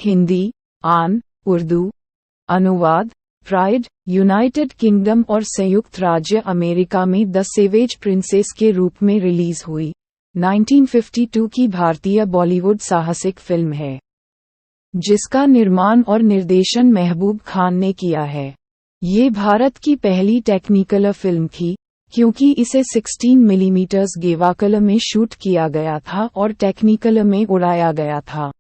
हिंदी, आन, उर्दू, अनुवाद, pride, United kingdom और संयुक्त राज्य अमेरिका में द सेवेज प्रिंसेस के रूप में रिलीज हुई 1952 की भारतीय बॉलीवुड साहसिक फिल्म है, जिसका निर्माण और निर्देशन महबूब खान ने किया है। ये भारत की पहली टेक्निकलर फिल्म थी, क्योंकि इसे 16 मिलीमीटर गेवाकलर में शूट किया गया था और टेक्निकलर में उड़ाया गया था।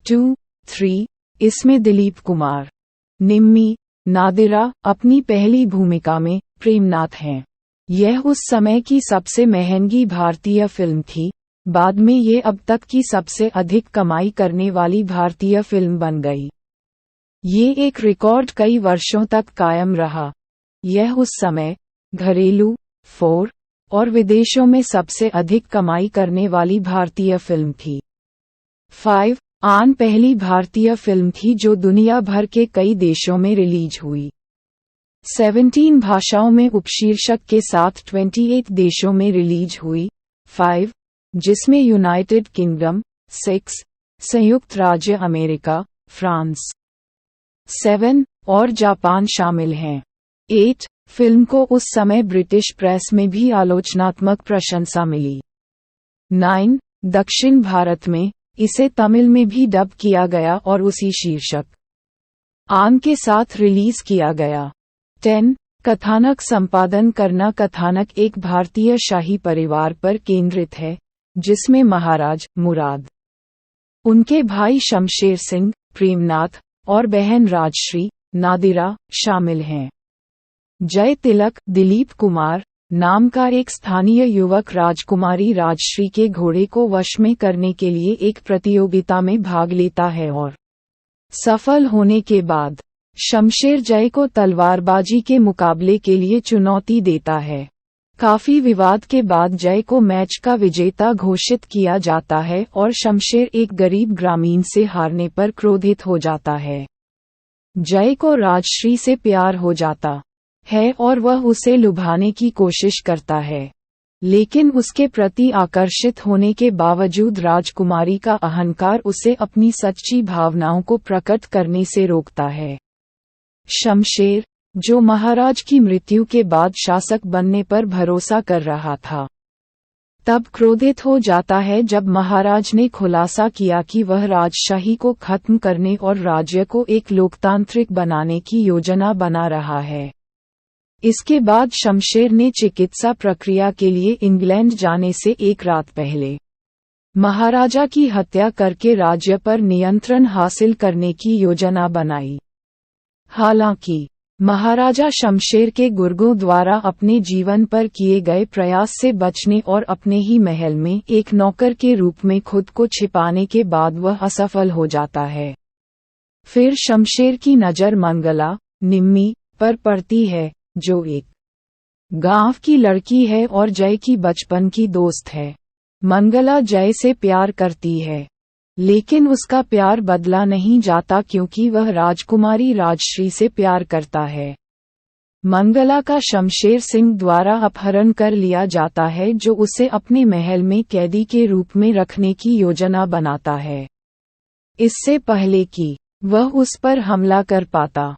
2, 3 इसमें दिलीप कुमार, निम्मी, नादिरा अपनी पहली भूमिका में प्रेमनाथ हैं। यह उस समय की सबसे महंगी भारतीय फिल्म थी। बाद में ये अब तक की सबसे अधिक कमाई करने वाली भारतीय फिल्म बन गई। ये एक रिकॉर्ड कई वर्षों तक कायम रहा। यह उस समय घरेलू, 4 और विदेशों में सबसे अधिक कमाई करने वाली भारतीय फिल्म थी। 5 आन पहली भारतीय फिल्म थी जो दुनिया भर के कई देशों में रिलीज हुई। 17 भाषाओं में उपशीर्षक के साथ 28 देशों में रिलीज हुई। 5 जिसमें यूनाइटेड किंगडम, 6 संयुक्त राज्य अमेरिका, फ्रांस, 7 और जापान शामिल हैं। 8 फिल्म को उस समय ब्रिटिश प्रेस में भी आलोचनात्मक प्रशंसा मिली। 9 दक्षिण भारत में इसे तमिल में भी डब किया गया और उसी शीर्षक आन के साथ रिलीज किया गया। 10 कथानक संपादन करना। कथानक एक भारतीय शाही परिवार पर केंद्रित है, जिसमें महाराज मुराद, उनके भाई शमशेर सिंह, प्रेमनाथ और बहन राजश्री, नादिरा शामिल हैं। जय तिलक, दिलीप कुमार नाम का एक स्थानीय युवक राजकुमारी राजश्री के घोड़े को वश में करने के लिए एक प्रतियोगिता में भाग लेता है और सफल होने के बाद शमशेर जय को तलवारबाजी के मुकाबले के लिए चुनौती देता है। काफी विवाद के बाद जय को मैच का विजेता घोषित किया जाता है और शमशेर एक गरीब ग्रामीण से हारने पर क्रोधित हो जाता है। जय को राजश्री से प्यार हो जाता है और वह उसे लुभाने की कोशिश करता है, लेकिन उसके प्रति आकर्षित होने के बावजूद राजकुमारी का अहंकार उसे अपनी सच्ची भावनाओं को प्रकट करने से रोकता है। शमशेर, जो महाराज की मृत्यु के बाद शासक बनने पर भरोसा कर रहा था, तब क्रोधित हो जाता है जब महाराज ने खुलासा किया कि वह राजशाही को खत्म करने और राज्य को एक लोकतांत्रिक बनाने की योजना बना रहा है। इसके बाद शमशेर ने चिकित्सा प्रक्रिया के लिए इंग्लैंड जाने से एक रात पहले महाराजा की हत्या करके राज्य पर नियंत्रण हासिल करने की योजना बनाई। हालांकि महाराजा शमशेर के गुर्गों द्वारा अपने जीवन पर किए गए प्रयास से बचने और अपने ही महल में एक नौकर के रूप में खुद को छिपाने के बाद वह असफल हो जाता है। फिर शमशेर की नज़र मंगला, निम्मी पर पड़ती है, जो एक गांव की लड़की है और जय की बचपन की दोस्त है। मंगला जय से प्यार करती है, लेकिन उसका प्यार बदला नहीं जाता क्योंकि वह राजकुमारी राजश्री से प्यार करता है। मंगला का शमशेर सिंह द्वारा अपहरण कर लिया जाता है, जो उसे अपने महल में कैदी के रूप में रखने की योजना बनाता है, इससे पहले कि वह उस पर हमला कर पाता।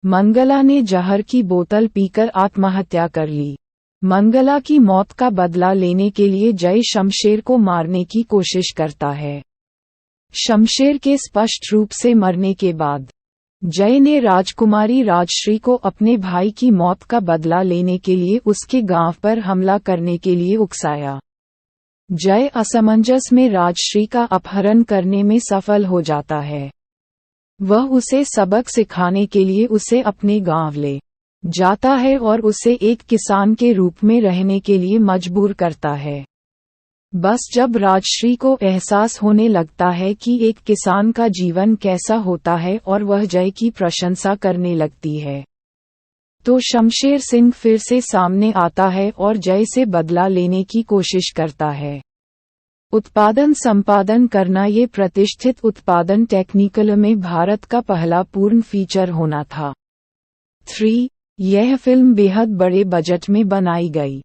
मंगला ने जहर की बोतल पीकर आत्महत्या कर ली। मंगला की मौत का बदला लेने के लिए जय शमशेर को मारने की कोशिश करता है। शमशेर के स्पष्ट रूप से मरने के बाद जय ने राजकुमारी राजश्री को अपने भाई की मौत का बदला लेने के लिए उसके गांव पर हमला करने के लिए उकसाया। जय असमंजस में राजश्री का अपहरण करने में सफल हो जाता है। वह उसे सबक सिखाने के लिए उसे अपने गांव ले जाता है और उसे एक किसान के रूप में रहने के लिए मजबूर करता है। बस जब राजश्री को एहसास होने लगता है कि एक किसान का जीवन कैसा होता है और वह जय की प्रशंसा करने लगती है, तो शमशेर सिंह फिर से सामने आता है और जय से बदला लेने की कोशिश करता है। उत्पादन संपादन करना। ये प्रतिष्ठित उत्पादन टेक्निकल में भारत का पहला पूर्ण फीचर होना था। 3 यह फिल्म बेहद बड़े बजट में बनाई गई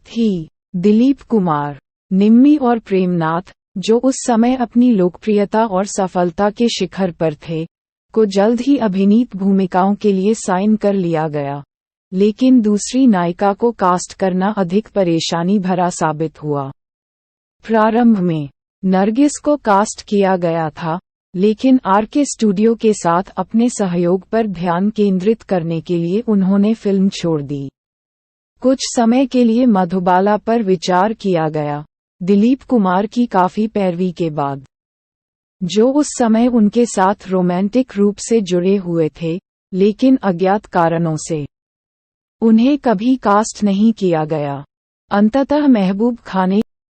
थी। दिलीप कुमार, निम्मी और प्रेमनाथ जो उस समय अपनी लोकप्रियता और सफलता के शिखर पर थे, को जल्द ही अभिनीत भूमिकाओं के लिए साइन कर लिया गया, लेकिन दूसरी नायिका को कास्ट करना अधिक परेशानी भरा साबित हुआ। प्रारंभ में नरगिस को कास्ट किया गया था, लेकिन आरके स्टूडियो के साथ अपने सहयोग पर ध्यान केंद्रित करने के लिए उन्होंने फिल्म छोड़ दी। कुछ समय के लिए मधुबाला पर विचार किया गया, दिलीप कुमार की काफी पैरवी के बाद, जो उस समय उनके साथ रोमांटिक रूप से जुड़े हुए थे, लेकिन अज्ञात कारणों से उन्हें कभी कास्ट नहीं किया गया। अंततः महबूब खान